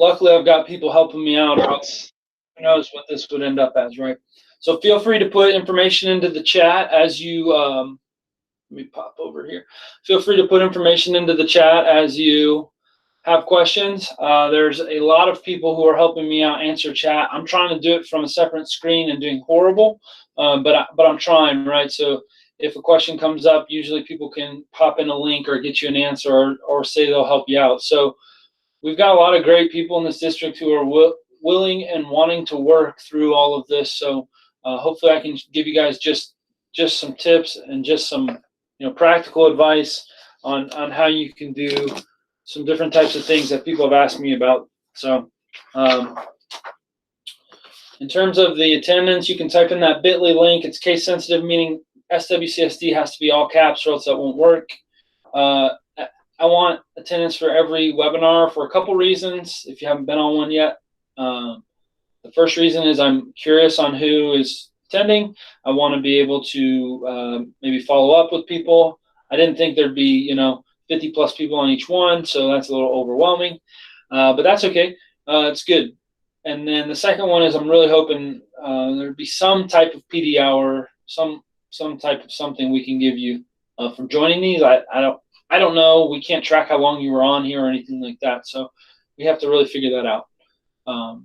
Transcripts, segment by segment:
luckily I've got people helping me out, or else who knows what this would end up as, right? So feel free to put information into the chat as you, let me pop over here. Feel free to put information into the chat as you have questions. There's a lot of people who are helping me out answer chat. I'm trying to do it from a separate screen and doing horrible, but I'm trying, right? So if a question comes up, usually people can pop in a link or get you an answer, or say they'll help you out. So we've got a lot of great people in this district who are willing and wanting to work through all of this. So hopefully I can give you guys just some tips and just some practical advice on how you can do some different types of things that people have asked me about. So in terms of the attendance, you can type in that bit.ly link. It's case sensitive, meaning SWCSD has to be all caps or else that won't work. I want attendance for every webinar for a couple reasons, if you haven't been on one yet. The first reason is I'm curious on who is attending. I want to be able to maybe follow up with people. I didn't think there'd be 50 plus people on each one, so that's a little overwhelming, but that's okay. It's good. And then the second one is I'm really hoping there'd be some type of PD hour, some type of something we can give you for joining these. I don't know. We can't track how long you were on here or anything like that, so we have to really figure that out.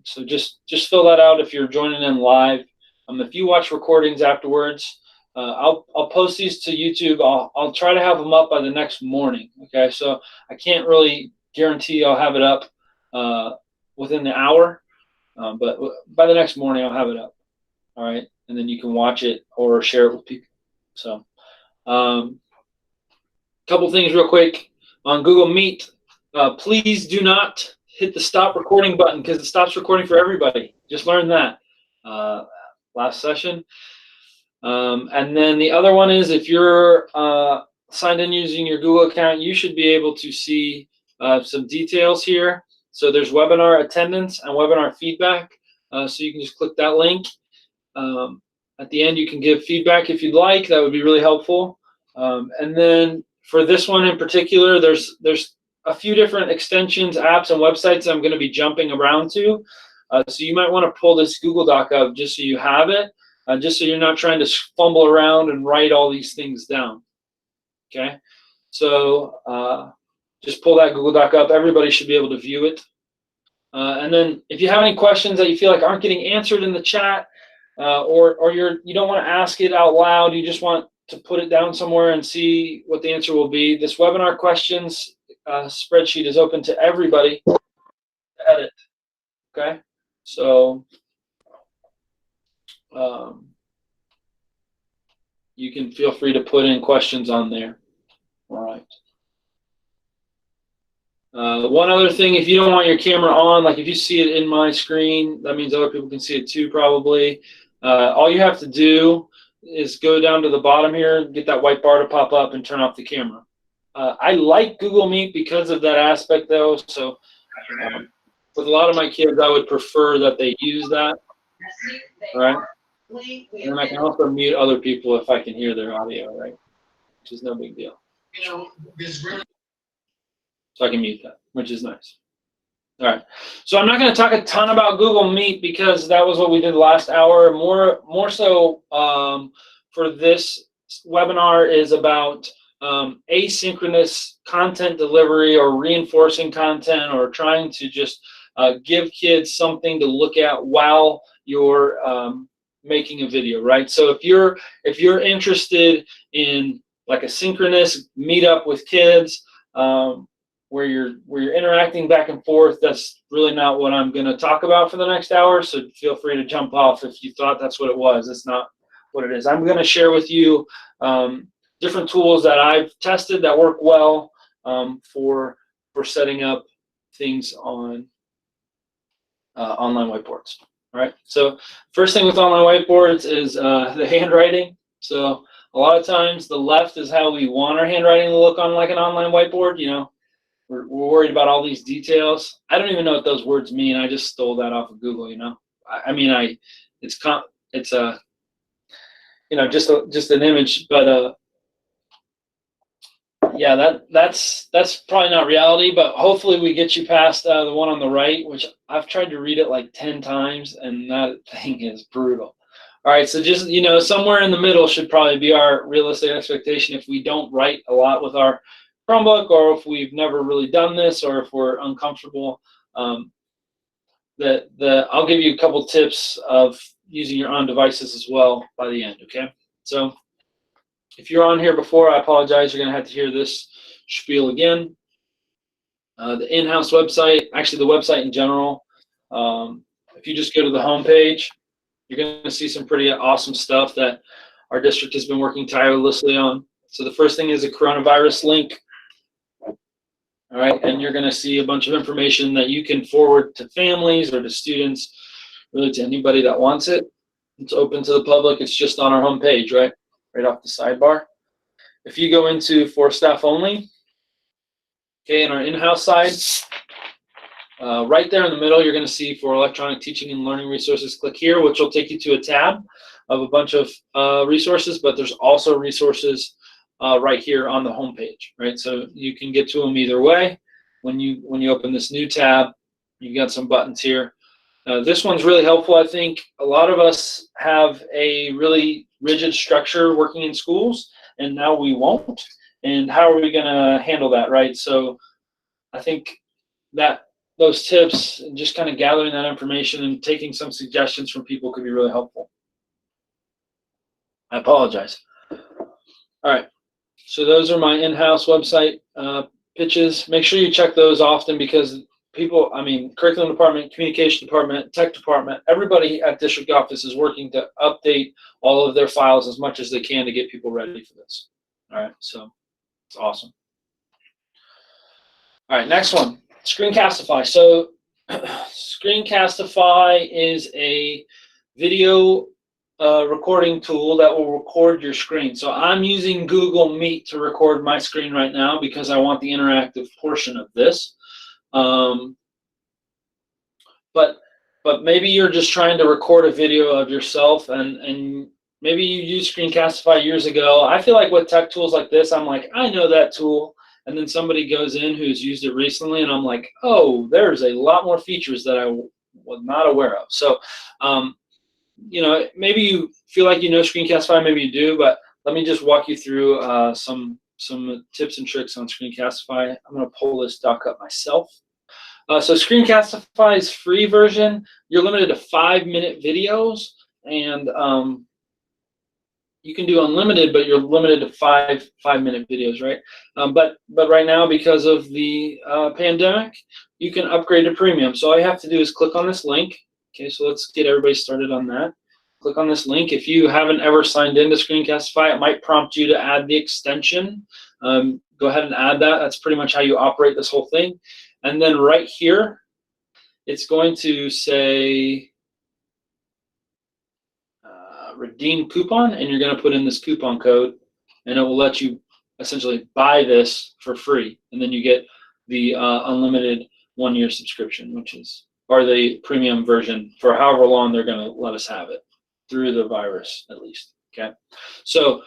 So just fill that out if you're joining in live. If you watch recordings afterwards, I'll post these to YouTube. I'll try to have them up by the next morning. Okay, so I can't really guarantee I'll have it up within the hour, but by the next morning I'll have it up. All right, and then you can watch it or share it with people. So, couple things real quick on Google Meet. Please do not hit the stop recording button because it stops recording for everybody. Just learned that last session. And then the other one is if you're signed in using your Google account, you should be able to see some details here. So there's webinar attendance and webinar feedback. So you can just click that link. At the end, you can give feedback if you'd like. That would be really helpful. And then for this one in particular, there's a few different extensions, apps, and websites I'm going to be jumping around to. So you might want to pull this Google Doc up just so you have it, just so you're not trying to fumble around and write all these things down. Okay, so just pull that Google Doc up. Everybody should be able to view it. And then if you have any questions that you feel like aren't getting answered in the chat, or you don't want to ask it out loud, you just want to put it down somewhere and see what the answer will be, this webinar questions spreadsheet is open to everybody to edit. Okay, so you can feel free to put in questions on there. All right. One other thing, if you don't want your camera on, like if you see it in my screen, that means other people can see it too probably. All you have to do is go down to the bottom here, get that white bar to pop up, and turn off the camera. I like Google Meet because of that aspect though, so with a lot of my kids, I would prefer that they use that. All right? And I can also mute other people if I can hear their audio, right? Which is no big deal. So I can mute that, which is nice. All right. So I'm not going to talk a ton about Google Meet because that was what we did last hour. More so for this webinar is about asynchronous content delivery or reinforcing content or trying to just give kids something to look at while you're making a video, right? So if you're interested in like a synchronous meetup with kids, where you're interacting back and forth, that's really not what I'm going to talk about for the next hour. So feel free to jump off if you thought that's what it was. It's not what it is. I'm going to share with you different tools that I've tested that work well for setting up things on online whiteboards. All right. So first thing with online whiteboards is the handwriting. So a lot of times the left is how we want our handwriting to look on like an online whiteboard. You know, we're worried about all these details. I don't even know what those words mean. I just stole that off of Google. You know, I mean, it's a just an image, but yeah, that's probably not reality, but hopefully we get you past the one on the right, which I've tried to read it like 10 times, and that thing is brutal. All right, so just, somewhere in the middle should probably be our realistic expectation if we don't write a lot with our Chromebook, or if we've never really done this, or if we're uncomfortable. I'll give you a couple tips of using your own devices as well by the end, okay? So if you're on here before, I apologize. You're going to have to hear this spiel again. The in-house website, actually the website in general, if you just go to the home page, you're going to see some pretty awesome stuff that our district has been working tirelessly on. So the first thing is a coronavirus link. All right, and you're going to see a bunch of information that you can forward to families or to students, really to anybody that wants it. It's open to the public. It's just on our home page, right off the sidebar. If you go into for staff only, okay, in our in-house side, right there in the middle, you're going to see for electronic teaching and learning resources, click here, which will take you to a tab of a bunch of resources, but there's also resources right here on the home page, right? So you can get to them either way. When you open this new tab, you've got some buttons here. This one's really helpful, I think. A lot of us have a really rigid structure working in schools, and now we won't. And how are we going to handle that, right? So I think that those tips and just kind of gathering that information and taking some suggestions from people could be really helpful. I apologize. All right. So those are my in-house website pitches. Make sure you check those often, because people, curriculum department, communication department, tech department, everybody at district office is working to update all of their files as much as they can to get people ready for this. All right, so it's awesome. All right, next one, Screencastify. So Screencastify is a video recording tool that will record your screen. So I'm using Google Meet to record my screen right now because I want the interactive portion of this. But maybe you're just trying to record a video of yourself, and maybe you used Screencastify years ago. I feel like with tech tools like this, I'm like, I know that tool, and then somebody goes in who's used it recently, and I'm like, oh, there's a lot more features that I was not aware of. So maybe you feel like you know Screencastify, maybe you do, but let me just walk you through some tips and tricks on Screencastify. I'm going to pull this doc up myself. So Screencastify's free version, you're limited to 5-minute videos, and you can do unlimited, but you're limited to five-minute videos, right? But right now, because of the pandemic, you can upgrade to premium. So all you have to do is click on this link. Okay, so let's get everybody started on that. Click on this link. If you haven't ever signed into Screencastify, it might prompt you to add the extension. Go ahead and add that. That's pretty much how you operate this whole thing. And then right here, it's going to say redeem coupon, and you're going to put in this coupon code, and it will let you essentially buy this for free. And then you get the unlimited 1-year subscription, or the premium version for however long they're going to let us have it, through the virus at least. Okay, so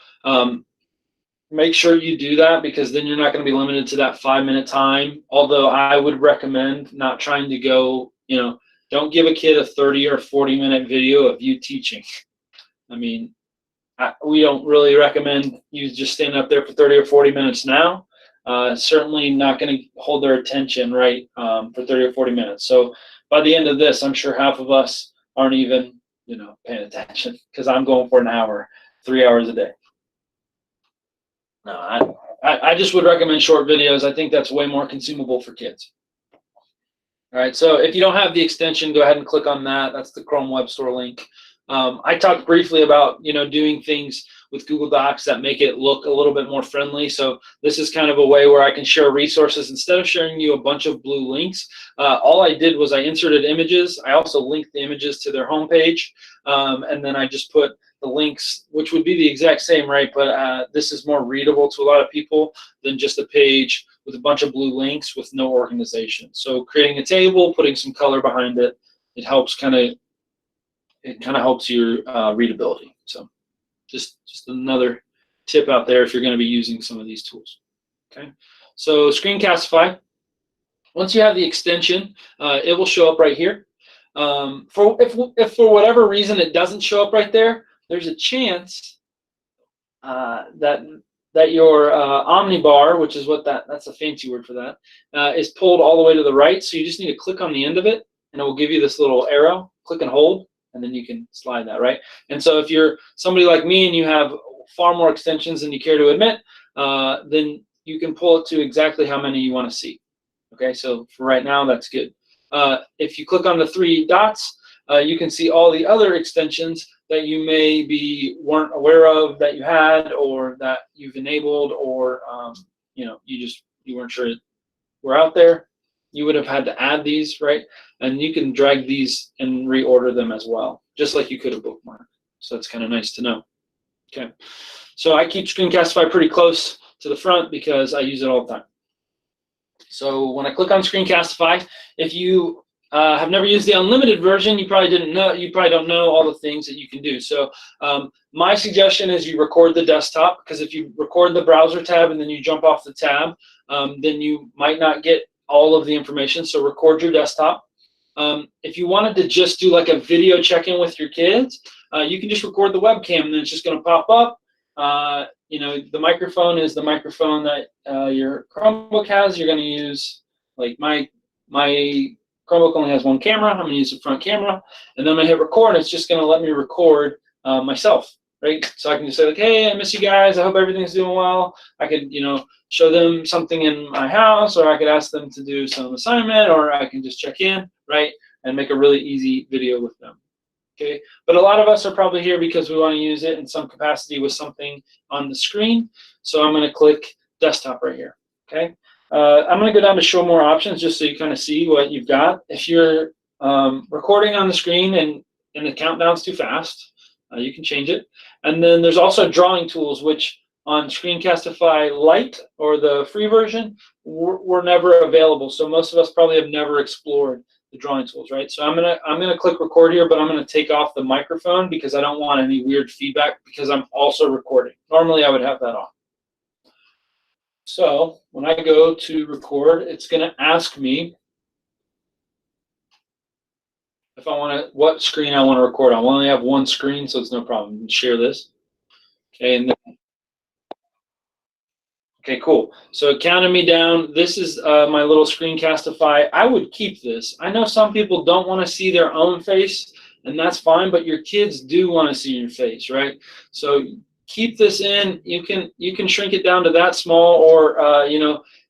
make sure you do that, because then you're not going to be limited to that 5-minute time. Although I would recommend not trying to go, don't give a kid a 30 or 40-minute video of you teaching. We don't really recommend you just stand up there for 30 or 40 minutes now. Certainly not going to hold their attention, right, for 30 or 40 minutes. So by the end of this, I'm sure half of us aren't even, paying attention, because I'm going for an hour, 3 hours a day. No, I just would recommend short videos. I think that's way more consumable for kids. All right, so if you don't have the extension, go ahead and click on that. That's the Chrome Web Store link. I talked briefly about, doing things with Google Docs that make it look a little bit more friendly. So this is kind of a way where I can share resources. Instead of sharing you a bunch of blue links, all I did was I inserted images. I also linked the images to their homepage, and then I just put the links, which would be the exact same, right? But this is more readable to a lot of people than just a page with a bunch of blue links with no organization. So creating a table, putting some color behind it, it helps helps your readability. So just another tip out there if you're going to be using some of these tools. Okay, so Screencastify. Once you have the extension, it will show up right here. If for whatever reason it doesn't show up right there, there's a chance that your omnibar, which is what that's a fancy word for that, is pulled all the way to the right. So you just need to click on the end of it, and it will give you this little arrow. Click and hold, and then you can slide that, right? And so if you're somebody like me and you have far more extensions than you care to admit, then you can pull it to exactly how many you want to see. Okay, so for right now, that's good. If you click on the three dots, you can see all the other extensions that you weren't aware of that you had, or that you've enabled, or you weren't sure were out there. You would have had to add these, right? And you can drag these and reorder them as well, just like you could a bookmark. So that's kind of nice to know. Okay, so I keep Screencastify pretty close to the front because I use it all the time. So when I click on Screencastify, if you have never used the unlimited version, you probably don't know all the things that you can do. So my suggestion is you record the desktop, because if you record the browser tab and then you jump off the tab, then you might not get all of the information. So record your desktop. If you wanted to just do like a video check-in with your kids, you can just record the webcam, and then it's just going to pop up. The microphone is the microphone that your Chromebook has. You're going to use, like my Chromebook only has one camera. I'm going to use the front camera, and then I'm going to hit record. It's just going to let me record myself, right? So I can just say, like, hey, I miss you guys. I hope everything's doing well. I could, show them something in my house, or I could ask them to do some assignment, or I can just check in, right, and make a really easy video with them. Okay, but a lot of us are probably here because we want to use it in some capacity with something on the screen. So I'm going to click desktop right here. Okay, I'm going to go down to show more options just so you kind of see what you've got. If you're recording on the screen and the countdown's too fast, you can change it. And then there's also drawing tools, which on Screencastify Lite, or the free version, were never available. So most of us probably have never explored the drawing tools, right? So I'm gonna click record here, but I'm gonna take off the microphone because I don't want any weird feedback, because I'm also recording. Normally I would have that on. So when I go to record, it's gonna ask me if I want to, what screen I want to record on. I only have one screen, so it's no problem. Share this. Okay, and then, okay, cool. So it counted me down. This is my little Screencastify. I would keep this. I know some people don't want to see their own face, and that's fine, but your kids do want to see your face, right? So keep this in. You can shrink it down to that small, or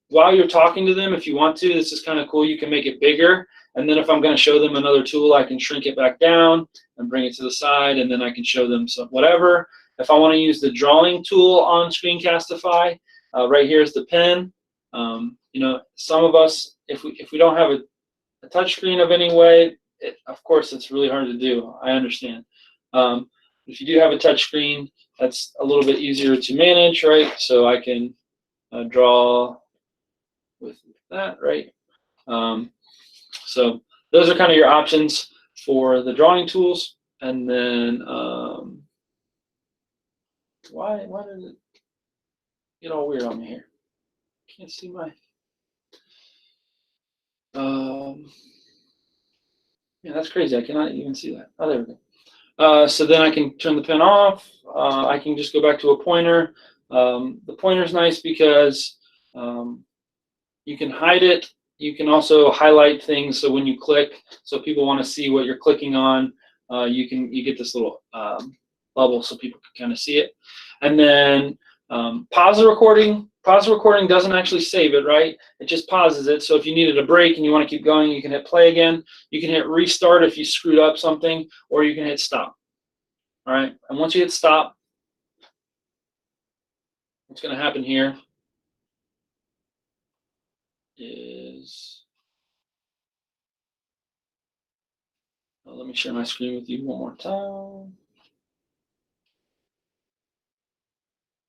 while you're talking to them, if you want to, this is kind of cool. You can make it bigger, and then if I'm going to show them another tool, I can shrink it back down and bring it to the side, and then I can show them some whatever. If I want to use the drawing tool on Screencastify, right here is the pen. Some of us, if we don't have a touch screen of any way, of course it's really hard to do. I understand. If you do have a touch screen, that's a little bit easier to manage, right? So I can draw with that, right? So those are kind of your options for the drawing tools. And then why did it get all weird on me here? Can't see my yeah, that's crazy. I cannot even see that. Oh, there we go. So then I can turn the pen off. I can just go back to a pointer. The pointer's nice because you can hide it. You can also highlight things, so when you click, so people want to see what you're clicking on, you get this little bubble so people can kind of see it. And then pause the recording. Pause the recording doesn't actually save it, right? It just pauses it. So if you needed a break and you want to keep going, you can hit play again. You can hit restart if you screwed up something, or you can hit stop. All right, and once you hit stop, what's going to happen here is, let me share my screen with you one more time.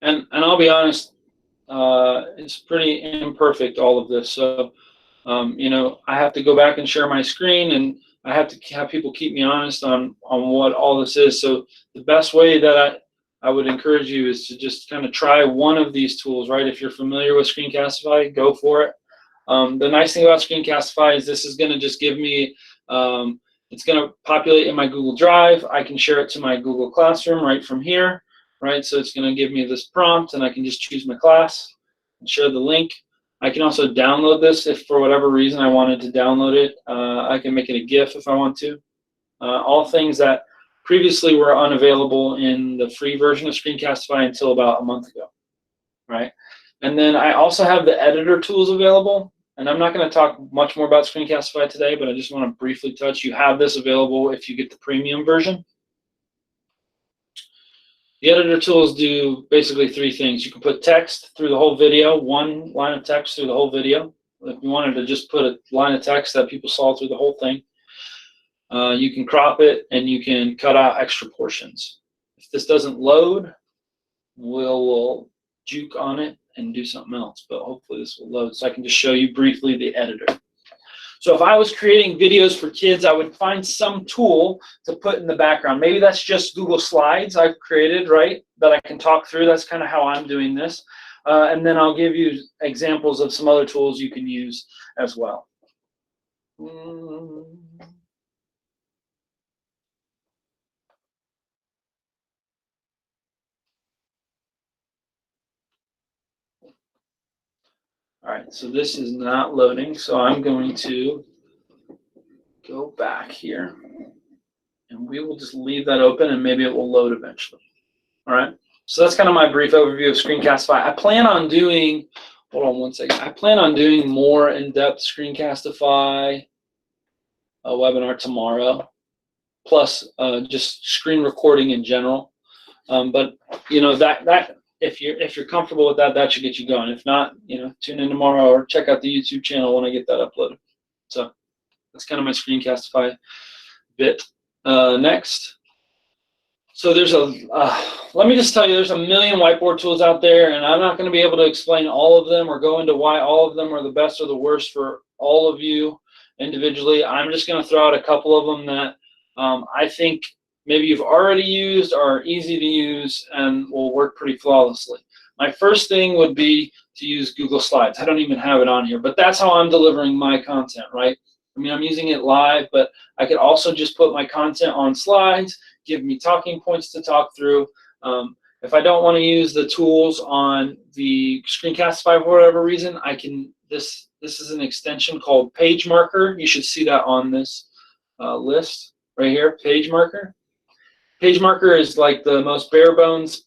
And I'll be honest, it's pretty imperfect, all of this. So, I have to go back and share my screen, and I have to have people keep me honest on what all this is. So the best way that I would encourage you is to just kind of try one of these tools, right? If you're familiar with Screencastify, go for it. The nice thing about Screencastify is this is going to just give me, it's going to populate in my Google Drive. I can share it to my Google Classroom right from here, right? So it's going to give me this prompt, and I can just choose my class and share the link. I can also download this if for whatever reason I wanted to download it. I can make it a GIF if I want to. All things that previously were unavailable in the free version of Screencastify until about a month ago, right? And then I also have the editor tools available, and I'm not going to talk much more about Screencastify today, but I just want to briefly touch. You have this available if you get the premium version. The editor tools do basically three things. You can put text through the whole video, one line of text through the whole video. If you wanted to just put a line of text that people saw through the whole thing, you can crop it and you can cut out extra portions. If this doesn't load, we'll juke on it and do something else, but hopefully this will load so I can just show you briefly the editor. So if I was creating videos for kids, I would find some tool to put in the background. Maybe that's just Google Slides I've created, right, that I can talk through. That's kind of how I'm doing this. And then I'll give you examples of some other tools you can use as well. All right, so this is not loading, so I'm going to go back here, and we will just leave that open, and maybe it will load eventually. All right, so that's kind of my brief overview of Screencastify. I plan on doing, hold on one second, I plan on doing more in-depth Screencastify webinar tomorrow, plus just screen recording in general. But you know that if you're comfortable with that, that should get you going. If not, you know, tune in tomorrow or check out the YouTube channel when I get that uploaded. So that's kind of my Screencastify bit. Next, so there's let me just tell you, there's a million whiteboard tools out there, and I'm not going to be able to explain all of them or go into why all of them are the best or the worst for all of you individually. I'm just going to throw out a couple of them that I think maybe you've already used, are easy to use, and will work pretty flawlessly. My first thing would be to use Google Slides. I don't even have it on here, but that's how I'm delivering my content, right? I mean, I'm using it live, but I could also just put my content on slides, give me talking points to talk through. If I don't want to use the tools on the Screencastify for whatever reason, I can, this is an extension called Page Marker. You should see that on this list right here, Page Marker. Page Marker is like the most bare bones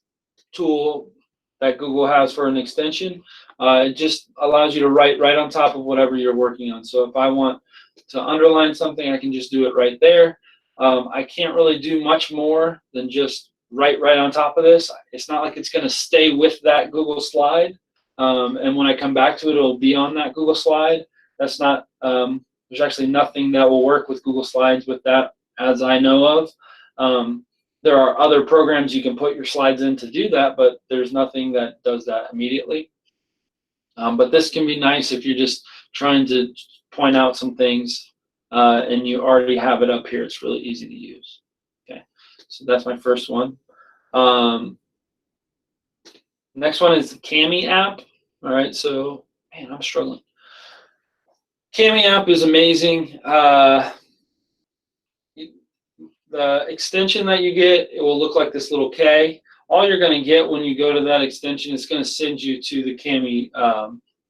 tool that Google has for an extension. It just allows you to write right on top of whatever you're working on. So if I want to underline something, I can just do it right there. I can't really do much more than just write right on top of this. It's not like it's going to stay with that Google slide. And when I come back to it, it'll be on that Google slide. That's not, there's actually nothing that will work with Google Slides with that as I know of. There are other programs you can put your slides in to do that, but there's nothing that does that immediately. But this can be nice if you're just trying to point out some things and you already have it up here. It's really easy to use. Okay, so that's my first one. Next one is the Cami app. All right, so man, I'm struggling. Cami app is amazing. The extension that you get, it will look like this little K. All you're going to get when you go to that extension is going to send you to the Cami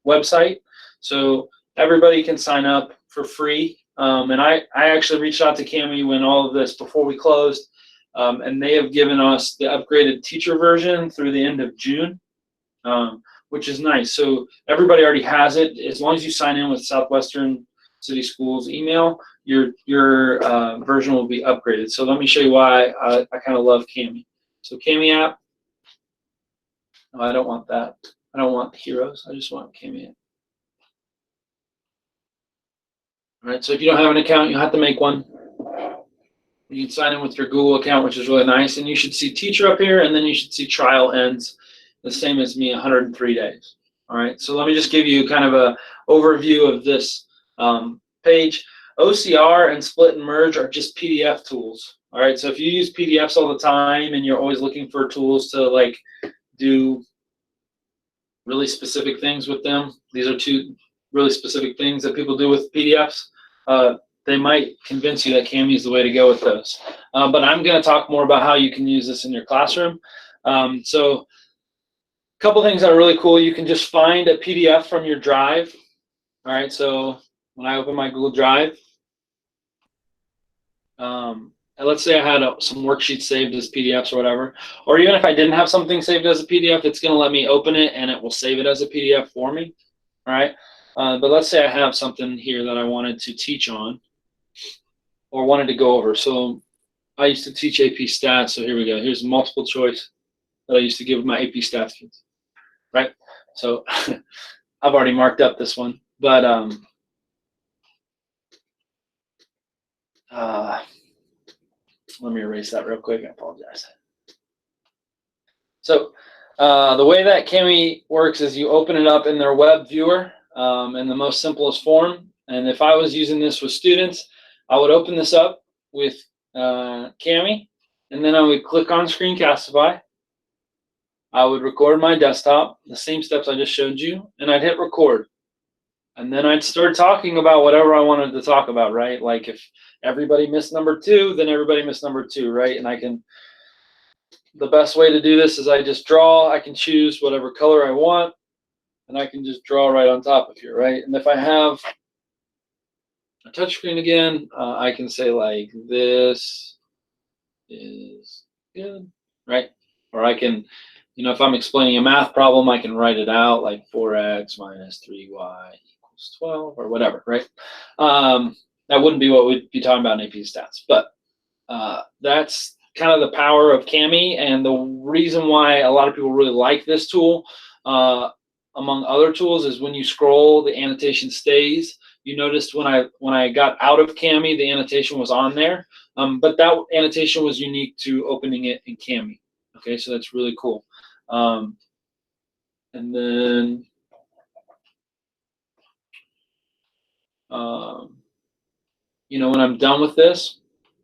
website. So everybody can sign up for free. And I actually reached out to Cami when all of this, before we closed, and they have given us the upgraded teacher version through the end of June, which is nice. So everybody already has it. As long as you sign in with Southwestern City Schools email, your version will be upgraded. So let me show you why I kind of love Cami. So Cami app. No, I don't want that. I don't want Heroes. I just want Cami app. All right. So if you don't have an account, you have to make one. You can sign in with your Google account, which is really nice. And you should see teacher up here, and then you should see trial ends, the same as me, 103 days. All right. So let me just give you kind of an overview of this page. OCR and split and merge are just PDF tools. All right, so if you use PDFs all the time and you're always looking for tools to like do really specific things with them, these are two really specific things that people do with PDFs. They might convince you that Kami is the way to go with those. But I'm going to talk more about how you can use this in your classroom. So a couple things that are really cool. You can just find a PDF from your drive. All right, so when I open my Google Drive, and let's say I had some worksheets saved as PDFs or whatever, or even if I didn't have something saved as a PDF, it's going to let me open it and it will save it as a PDF for me. All right, but let's say I have something here that I wanted to teach on or wanted to go over. So I used to teach AP Stats, so here we go. Here's multiple choice that I used to give my AP Stats kids, right? So I've already marked up this one, but let me erase that real quick. I apologize. So the way that Kami works is you open it up in their web viewer in the most simplest form. And if I was using this with students, I would open this up with Kami, and then I would click on Screencastify. I would record my desktop, the same steps I just showed you, and I'd hit record. And then I'd start talking about whatever I wanted to talk about, right? Like if everybody missed number 2, then everybody missed number 2, right? And the best way to do this is I just draw. I can choose whatever color I want, and I can just draw right on top of here, right? And if I have a touchscreen again, I can say like this is good, right? Or I can, if I'm explaining a math problem, I can write it out like 4x minus 3y equals 12 or whatever, right? That wouldn't be what we'd be talking about in AP Stats, but that's kind of the power of Kami, and the reason why a lot of people really like this tool, among other tools, is when you scroll, the annotation stays. You noticed when I got out of Kami, the annotation was on there, but that annotation was unique to opening it in Kami. Okay, so that's really cool. And then when I'm done with this,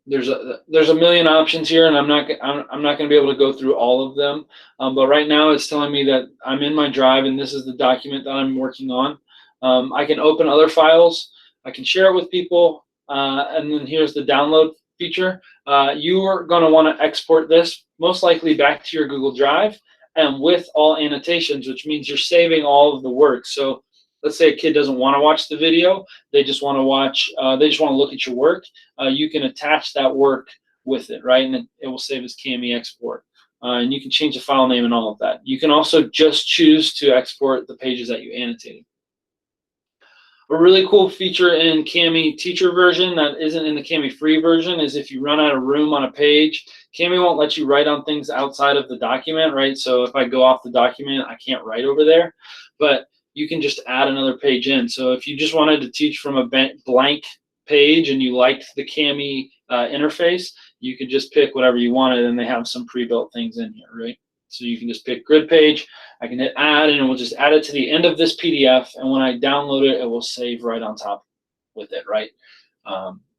there's a million options here, and I'm not going to be able to go through all of them. But right now, it's telling me that I'm in my drive, and this is the document that I'm working on. I can open other files. I can share it with people, and then here's the download feature. You are going to want to export this most likely back to your Google Drive, and with all annotations, which means you're saving all of the work. So let's say a kid doesn't want to watch the video, they just want to watch, they just want to look at your work. You can attach that work with it, right? And it will save as Kami export. And you can change the file name and all of that. You can also just choose to export the pages that you annotated. A really cool feature in Kami teacher version that isn't in the Kami free version is if you run out of room on a page, Kami won't let you write on things outside of the document, right? So if I go off the document, I can't write over there, but you can just add another page in. So if you just wanted to teach from a blank page and you liked the Kami interface, you could just pick whatever you wanted, and they have some pre-built things in here, right? So you can just pick grid page. I can hit add, and it will just add it to the end of this PDF, and when I download it, it will save right on top with it, right?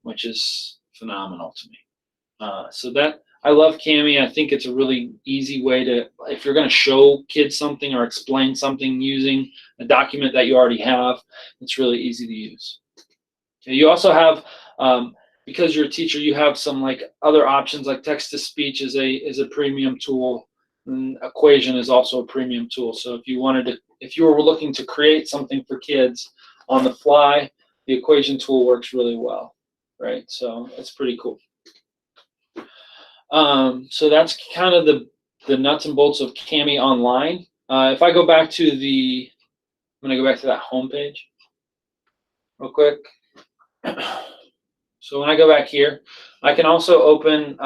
Which is phenomenal to me. So that, I love Kami. I think it's a really easy way to, if you're going to show kids something or explain something using a document that you already have, it's really easy to use. Okay, you also have, because you're a teacher, you have some like other options, like text-to-speech is a premium tool. And equation is also a premium tool. So if you were looking to create something for kids on the fly, the equation tool works really well, right? So it's pretty cool. So that's kind of the nuts and bolts of Kami online. If I go back to I'm going to go back to that home page real quick. So when I go back here, I can also open,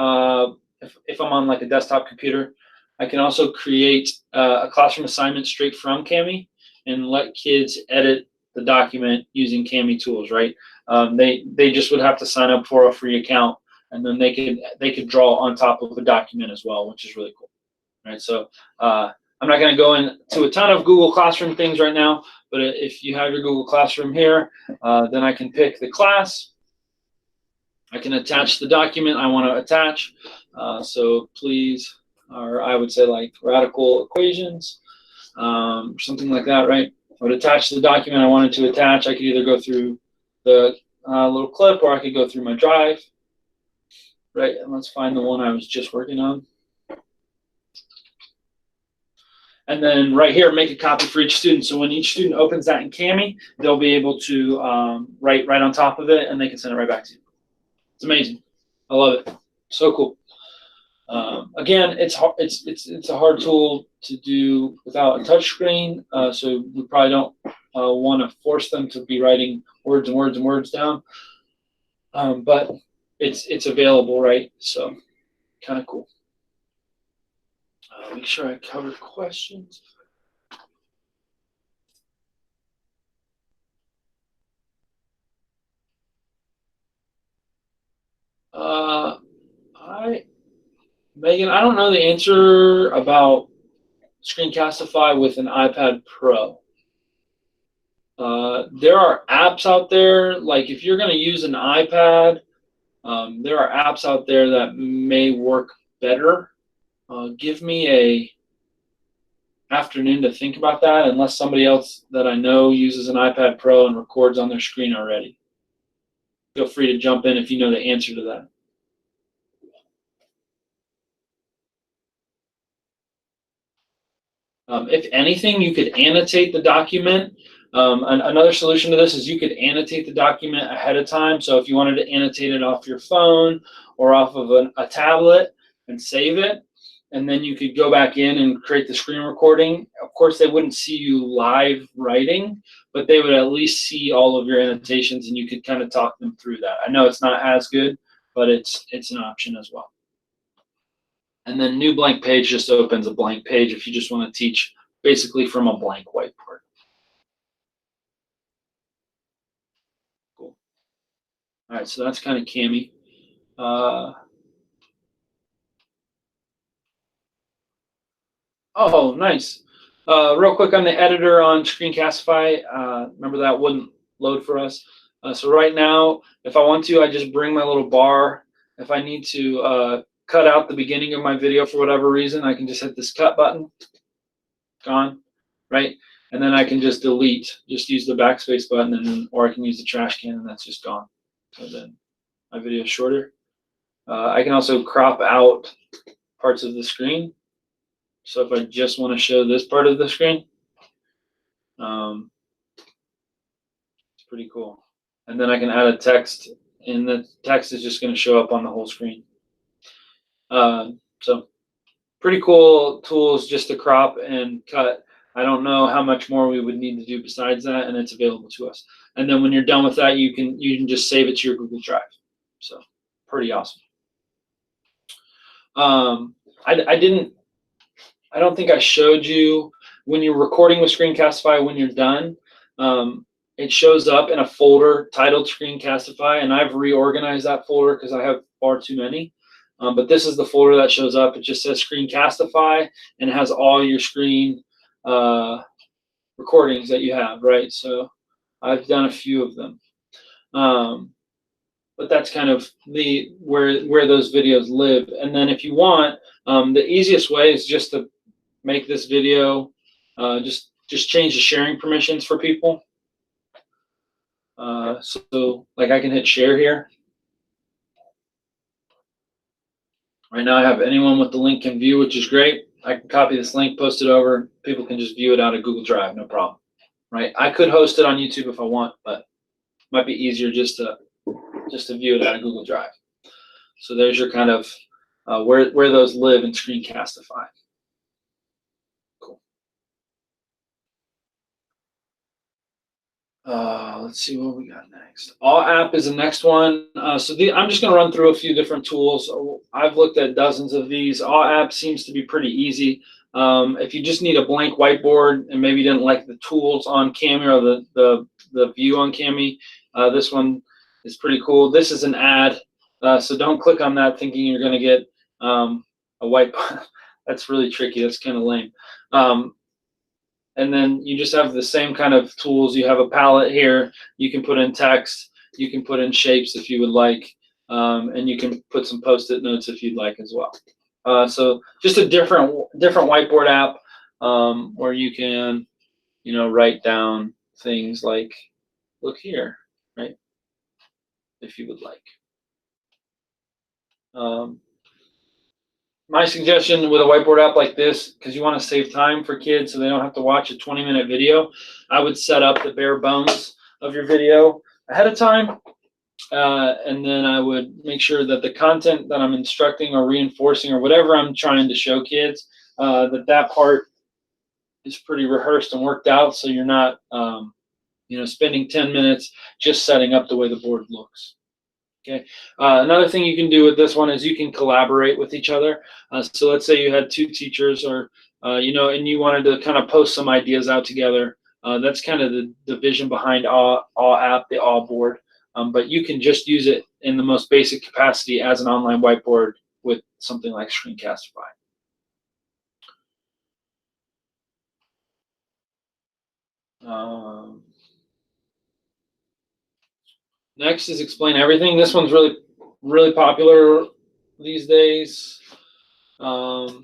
if I'm on like a desktop computer, I can also create a classroom assignment straight from Kami and let kids edit the document using Kami tools, right? They just would have to sign up for a free account, and then they could draw on top of a document as well, which is really cool, right? So I'm not going to go into a ton of Google Classroom things right now, but if you have your Google Classroom here, then I can pick the class, I can attach the document I want to attach. So please, or I would say like radical equations, something like that, right? I would attach the document I wanted to attach. I could either go through the little clip, or I could go through my drive, right? And let's find the one I was just working on. And then right here, make a copy for each student. So when each student opens that in Kami, they'll be able to write right on top of it, and they can send it right back to you. It's amazing. I love it. So cool. Again, it's a hard tool to do without a touch screen, so we probably don't want to force them to be writing words and words and words down. But it's available, right? So kind of cool. Make sure I cover questions. Megan, I don't know the answer about Screencastify with an iPad Pro. There are apps out there, like if you're going to use an iPad, there are apps out there that may work better. Give me a afternoon to think about that, unless somebody else that I know uses an iPad Pro and records on their screen already. Feel free to jump in if you know the answer to that. If anything, you could annotate the document. Another solution to this is you could annotate the document ahead of time. So if you wanted to annotate it off your phone or off of a tablet and save it, and then you could go back in and create the screen recording. Of course, they wouldn't see you live writing, but they would at least see all of your annotations, and you could kind of talk them through that. I know it's not as good, but it's an option as well. And then new blank page just opens a blank page if you just want to teach basically from a blank whiteboard. Cool. All right, so that's kind of Kami. Oh, nice. Real quick on the editor on Screencastify, remember that wouldn't load for us. So right now, if I want to, I just bring my little bar. If I need to cut out the beginning of my video for whatever reason, I can just hit this cut button. Gone, right? And then I can just delete, just use the backspace button, and then, or I can use the trash can, and that's just gone. So then my video is shorter. I can also crop out parts of the screen. So if I just want to show this part of the screen, it's pretty cool. And then I can add a text, and the text is just going to show up on the whole screen. So pretty cool tools just to crop and cut. I don't know how much more we would need to do besides that, and it's available to us. And then when you're done with that, you can just save it to your Google Drive. So pretty awesome. I don't think I showed you when you're recording with Screencastify, when you're done, it shows up in a folder titled Screencastify, and I've reorganized that folder because I have far too many. But this is the folder that shows up. It just says Screencastify, and it has all your screen recordings that you have, right? So I've done a few of them. But that's kind of where those videos live. And then if you want, the easiest way is just to make this video, just change the sharing permissions for people. So like I can hit share here. Right now I have anyone with the link can view, which is great. I can copy this link, post it over. People can just view it out of Google Drive, no problem. Right? I could host it on YouTube if I want, but it might be easier just to view it out of Google Drive. So there's your kind of where those live in Screencastify. Cool. Let's see what we got next. All app is the next one. I'm just going to run through a few different tools. I've looked at dozens of these. All app seems to be pretty easy. If you just need a blank whiteboard and maybe didn't like the tools on Kami or the view on Kami, this one is pretty cool. This is an ad, so don't click on that thinking you're going to get a whiteboard. That's really tricky. That's kind of lame. And then you just have the same kind of tools. You have a palette here. You can put in text. You can put in shapes if you would like. and you can put some post-it notes if you'd like as well. So just a different whiteboard app where you can, write down things like, look here, right? If you would like. My suggestion with a whiteboard app like this, because you want to save time for kids so they don't have to watch a 20-minute video, I would set up the bare bones of your video ahead of time, and then I would make sure that the content that I'm instructing or reinforcing or whatever I'm trying to show kids, that part is pretty rehearsed and worked out, so you're not spending 10 minutes just setting up the way the board looks. Okay. Another thing you can do with this one is you can collaborate with each other. So let's say you had two teachers, or and you wanted to kind of post some ideas out together. That's kind of the vision behind all app, the all board. But you can just use it in the most basic capacity as an online whiteboard with something like Screencastify. Next is Explain Everything. This one's really popular these days, and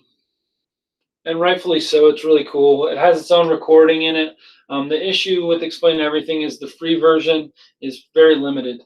rightfully so. It's really cool. It has its own recording in it. The issue with Explain Everything is the free version is very limited.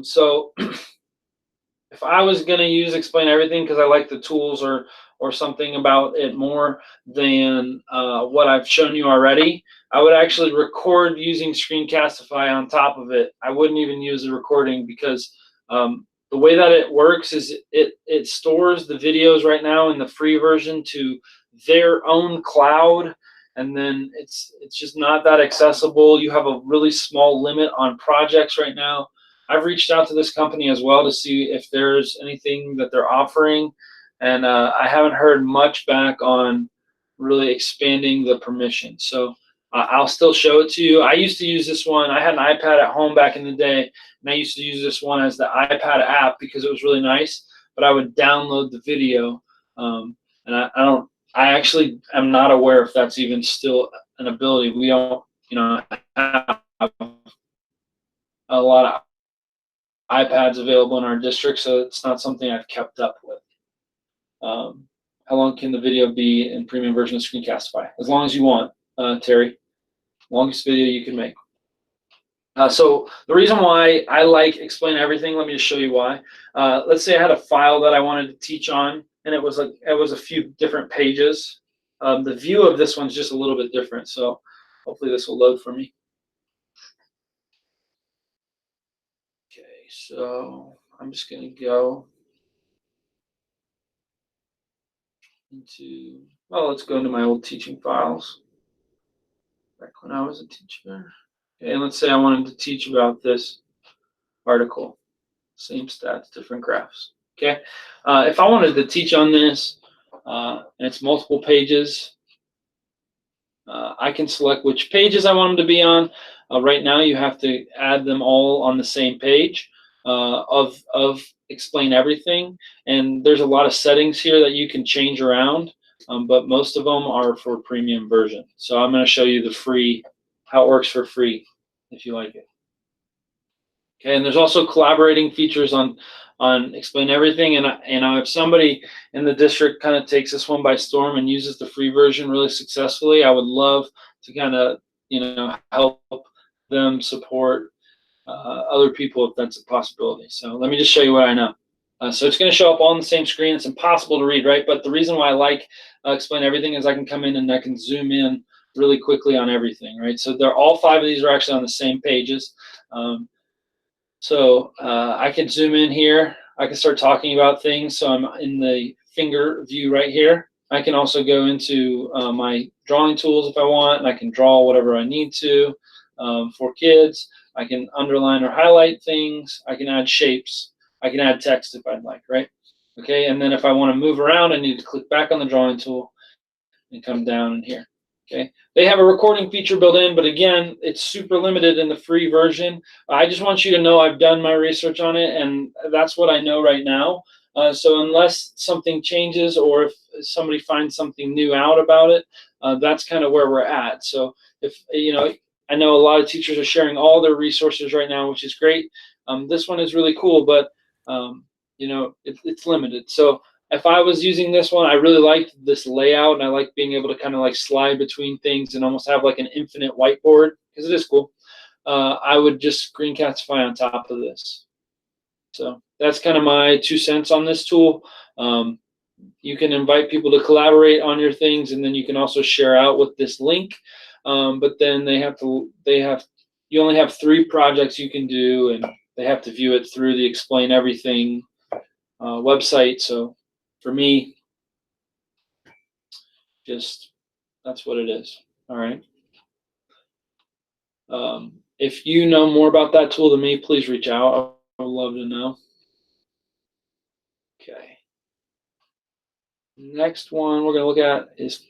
So if I was going to use Explain Everything because I like the tools or something about it more than what I've shown you already, I would actually record using Screencastify on top of it. I wouldn't even use the recording because the way that it works is it stores the videos right now in the free version to their own cloud, and then it's just not that accessible. You have a really small limit on projects right now. I've reached out to this company as well to see if there's anything that they're offering, and I haven't heard much back on really expanding the permission. So I'll still show it to you. I used to use this one. I had an iPad at home back in the day, and I used to use this one as the iPad app because it was really nice, but I would download the video, and I actually am not aware if that's even still an ability. We don't, have a lot of iPads available in our district, so it's not something I've kept up with. How long can the video be in premium version of Screencastify? As long as you want, Terry. Longest video you can make. So the reason why I like Explain Everything, let me just show you why. Let's say I had a file that I wanted to teach on, and it was a few different pages. The view of this one's just a little bit different, so hopefully this will load for me. Okay, so I'm just going to go into, let's go into my old teaching files, back when I was a teacher. Okay, and let's say I wanted to teach about this article. Same stats, different graphs. Okay, if I wanted to teach on this, and it's multiple pages, I can select which pages I want them to be on. Right now, you have to add them all on the same page of Explain Everything, and there's a lot of settings here that you can change around, but most of them are for premium version. So I'm going to show you the free, how it works for free, if you like it. Okay, and there's also collaborating features on Explain Everything, and if somebody in the district kind of takes this one by storm and uses the free version really successfully, I would love to kind of help them support other people if that's a possibility. So let me just show you what I know. So it's going to show up all on the same screen. It's impossible to read, right? But the reason why I like Explain Everything is I can come in and I can zoom in really quickly on everything, right? So all 5 of these are actually on the same pages. So I can zoom in here. I can start talking about things. So I'm in the finger view right here. I can also go into my drawing tools if I want, and I can draw whatever I need to for kids. I can underline or highlight things. I can add shapes. I can add text if I'd like, right? Okay, and then if I want to move around, I need to click back on the drawing tool and come down in here. Okay, they have a recording feature built in, but again, it's super limited in the free version. I just want you to know I've done my research on it, and that's what I know right now. So unless something changes or if somebody finds something new out about it, that's kind of where we're at. So if I know a lot of teachers are sharing all their resources right now, which is great. This one is really cool, but You know, it's limited. So if I was using this one, I really liked this layout, and I like being able to kind of like slide between things and almost have like an infinite whiteboard, because it is cool. I would just Screencastify on top of this. So that's kind of my 2 cents on this tool. You can invite people to collaborate on your things, and then you can also share out with this link. But then you only have 3 projects you can do, and they have to view it through the Explain Everything website. So for me, just that's what it is. All right. If you know more about that tool than me, please reach out. I would love to know. Okay. Next one we're gonna look at is,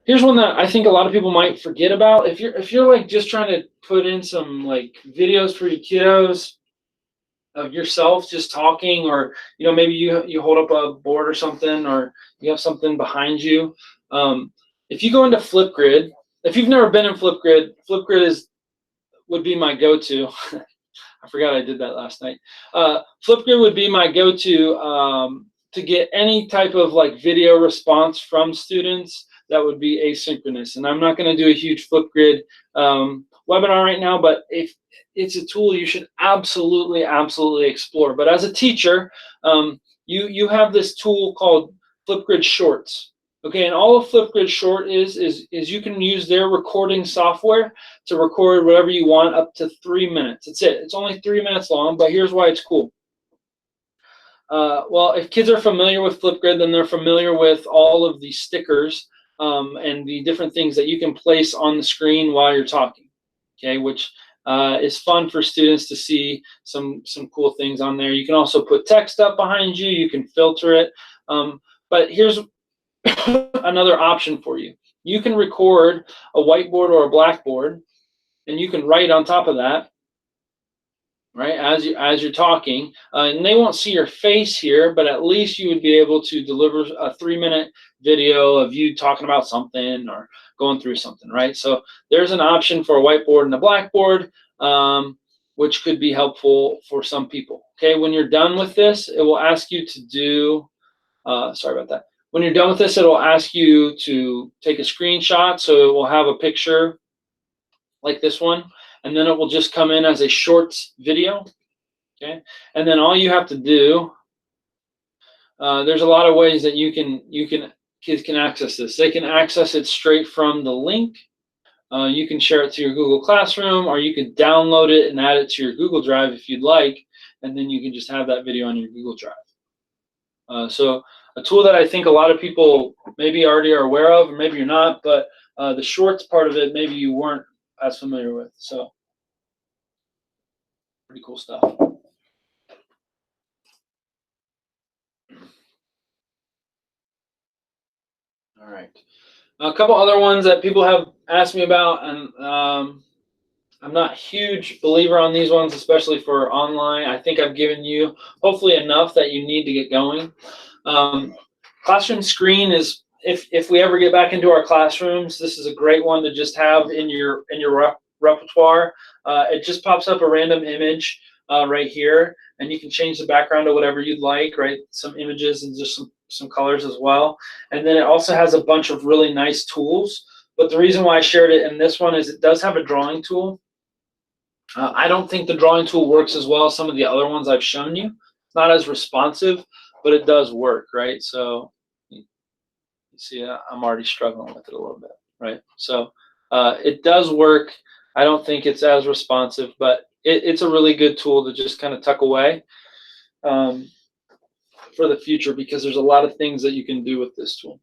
here's one that I think a lot of people might forget about. If you're like just trying to put in some like videos for your kiddos of yourself just talking, or you know, maybe you hold up a board or something, or you have something behind you. If you go into Flipgrid, if you've never been in Flipgrid, would be my go-to. I forgot I did that last night. Flipgrid would be my go-to to get any type of like video response from students that would be asynchronous. And I'm not going to do a huge Flipgrid webinar right now, but if it's a tool you should absolutely explore. But as a teacher, you have this tool called Flipgrid Shorts. Okay, and all of Flipgrid Short is you can use their recording software to record whatever you want up to 3 minutes. That's it. It's only 3 minutes long, but here's why it's cool. Well, if kids are familiar with Flipgrid, then they're familiar with all of the stickers and the different things that you can place on the screen while you're talking. Okay, which is fun for students to see some cool things on there. You can also put text up behind you. You can filter it. But here's another option for you. You can record a whiteboard or a blackboard, and you can write on top of that, right, as you're talking. And they won't see your face here, but at least you would be able to deliver a 3-minute video of you talking about something or going through something, right? So there's an option for a whiteboard and a blackboard, which could be helpful for some people. Okay, when you're done with this, it will ask you to do, sorry about that. When you're done with this, it will ask you to take a screenshot. So it will have a picture like this one, and then it will just come in as a shorts video. Okay, and then all you have to do, there's a lot of ways that kids can access this. They can access it straight from the link. You can share it to your Google Classroom, or you can download it and add it to your Google Drive if you'd like, and then you can just have that video on your Google Drive. So a tool that I think a lot of people maybe already are aware of, or maybe you're not, but the shorts part of it, maybe you weren't as familiar with. So pretty cool stuff. All right. A couple other ones that people have asked me about, and I'm not a huge believer on these ones, especially for online. I think I've given you hopefully enough that you need to get going. Classroom screen is, if we ever get back into our classrooms, this is a great one to just have in your repertoire. It just pops up a random image right here, and you can change the background to whatever you'd like, right? Some images and just some colors as well. And then it also has a bunch of really nice tools. But the reason why I shared it in this one is it does have a drawing tool. I don't think the drawing tool works as well as some of the other ones I've shown you. It's not as responsive, but it does work, right? So you see, I'm already struggling with it a little bit, right? So it does work. I don't think it's as responsive, but it's a really good tool to just kind of tuck away for the future, because there's a lot of things that you can do with this tool.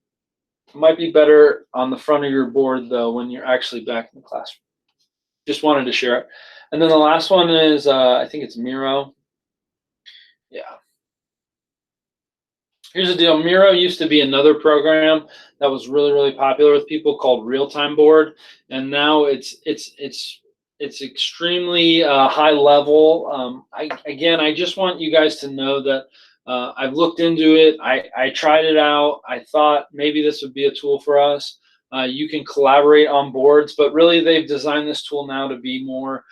It might be better on the front of your board, though, when you're actually back in the classroom. Just wanted to share it. And then the last one is, I think it's Miro. Yeah. Here's the deal. Miro used to be another program that was really popular with people called Real-Time Board, and now it's extremely high level. I just want you guys to know that I've looked into it. I tried it out. I thought maybe this would be a tool for us. You can collaborate on boards, but really they've designed this tool now to be more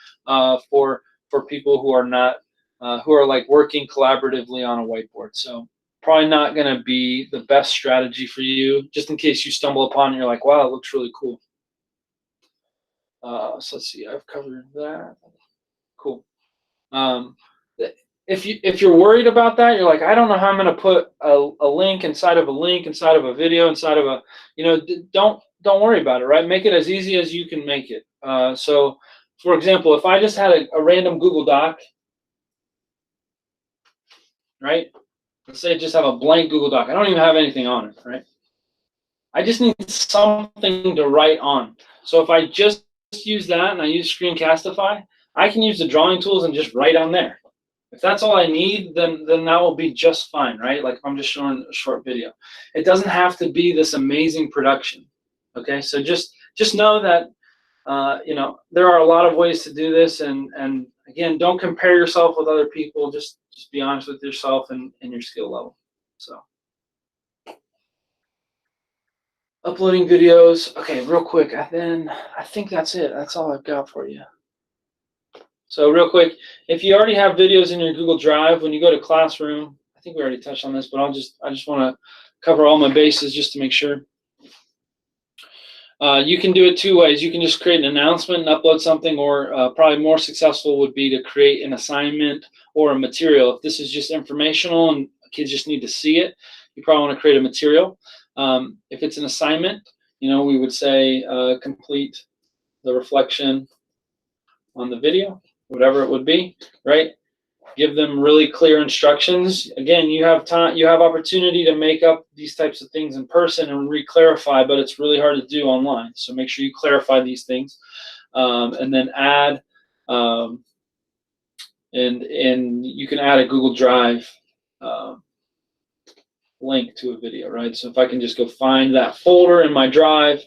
for people who are not who are like working collaboratively on a whiteboard. So probably not going to be the best strategy for you, just in case you stumble upon it and you're like, wow, it looks really cool. So let's see, I've covered that. Cool. If you're worried about that, you're like, I don't know how I'm going to put a link inside of a link, inside of a video, inside of a, don't worry about it, right? Make it as easy as you can make it. So, for example, if I just had a random Google Doc, right? Let's say I just have a blank Google Doc. I don't even have anything on it, right? I just need something to write on. So if I just use that and I use Screencastify, I can use the drawing tools and just write on there. If that's all I need, then that will be just fine, right? Like if I'm just showing a short video. It doesn't have to be this amazing production, okay? So just know that, there are a lot of ways to do this, and again, don't compare yourself with other people. Just be honest with yourself and your skill level. So uploading videos. Okay, real quick. Then I think that's it. That's all I've got for you. So real quick, if you already have videos in your Google Drive, when you go to Classroom, I think we already touched on this, but I just want to cover all my bases just to make sure. You can do it two ways. You can just create an announcement and upload something, or probably more successful would be to create an assignment or a material. If this is just informational and kids just need to see it, you probably want to create a material. If it's an assignment, we would say complete the reflection on the video, whatever it would be, right? Give them really clear instructions. Again, you have time, you have opportunity to make up these types of things in person and re-clarify, but it's really hard to do online. So make sure you clarify these things, and then add, and you can add a Google Drive link to a video, right? So if I can just go find that folder in my Drive,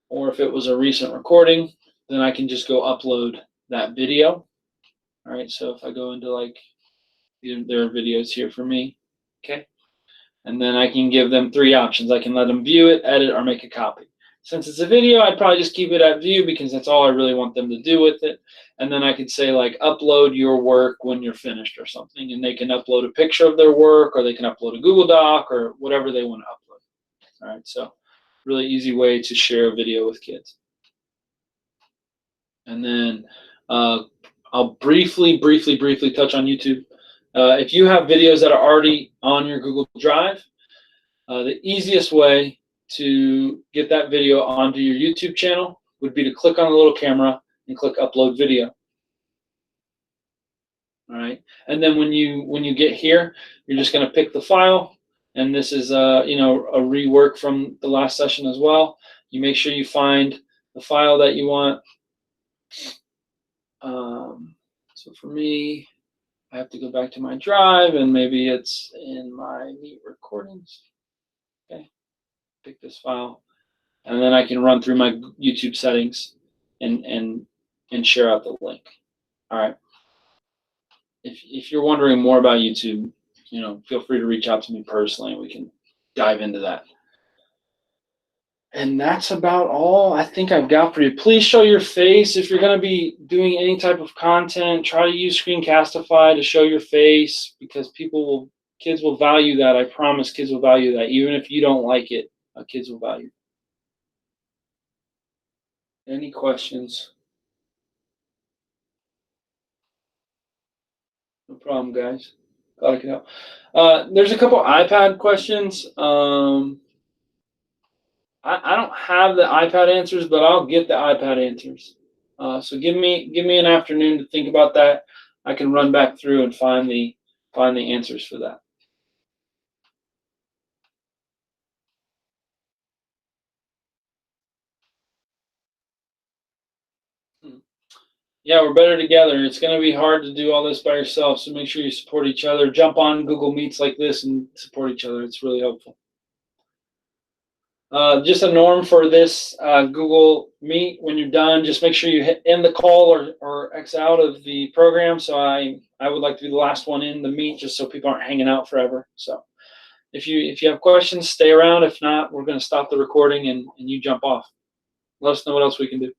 or if it was a recent recording, then I can just go upload that video. All right, so if I go into there are videos here for me, okay? And then I can give them three options. I can let them view it, edit, or make a copy. Since it's a video, I'd probably just keep it at view because that's all I really want them to do with it. And then I could say upload your work when you're finished or something, and they can upload a picture of their work, or they can upload a Google Doc, or whatever they want to upload. All right, so really easy way to share a video with kids. And then I'll briefly touch on YouTube. If you have videos that are already on your Google Drive, the easiest way to get that video onto your YouTube channel would be to click on the little camera and click Upload Video. All right, and then when you get here, you're just going to pick the file, and this is a rework from the last session as well. You make sure you find the file that you want. So for me, I have to go back to my Drive, and maybe it's in my Meet recordings. Okay, pick this file, and then I can run through my YouTube settings and share out the link. All right. If you're wondering more about YouTube, feel free to reach out to me personally, and we can dive into that. And that's about all I think I've got for you. Please show your face. If you're going to be doing any type of content, try to use Screencastify to show your face, because kids will value that. I promise kids will value that. Even if you don't like it, kids will value it. Any questions? No problem, guys. Glad I could help. There's a couple iPad questions. I don't have the iPad answers, but I'll get the iPad answers. So give me an afternoon to think about that. I can run back through and find the answers for that. Yeah, we're better together. It's going to be hard to do all this by yourself, so make sure you support each other. Jump on Google Meets like this and support each other. It's really helpful. Just a norm for this Google Meet, when you're done, just make sure you end the call or X out of the program. So I would like to be the last one in the Meet, just so people aren't hanging out forever. So if you have questions, stay around. If not, we're going to stop the recording and you jump off. Let us know what else we can do.